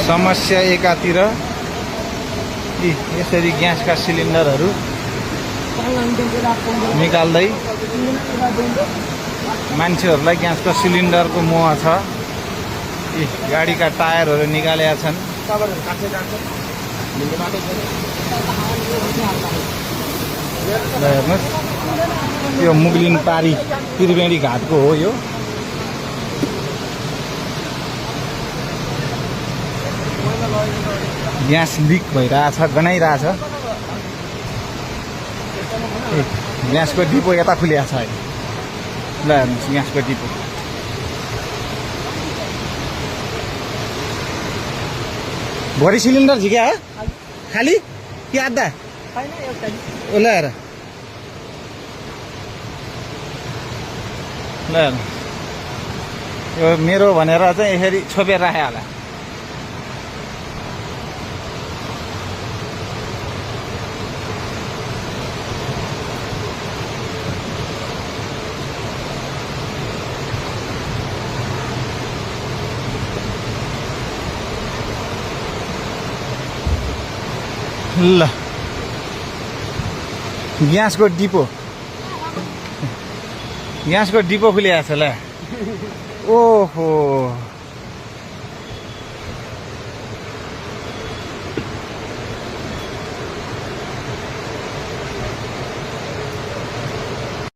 समस्या एकातिर यी यसरी ग्यासका सिलिन्डरहरू निकाल्दै मान्छेहरूलाई ग्यासको सिलिन्डरको मोह छ। यी गाडीका टायरहरू निकालेका छन्। हेर्नुहोस् यो मुगलिन पारी त्रिवेणी घाटको हो यो। ग्यास लिक भइरहेछ, गनाइरहेछ। ग्यासको डिपो यता खुलिएको छ अहिले। ल हेर्नुहोस् ग्यासको डिपो। भरि सिलिन्डर झिक्या हो खाली कि आधा? ल हेर ल यो मेरो भनेर चाहिँ यसरी छोपेर राखे होला। ल ग्यासको डिपो खुलिएको छ ल। ओहो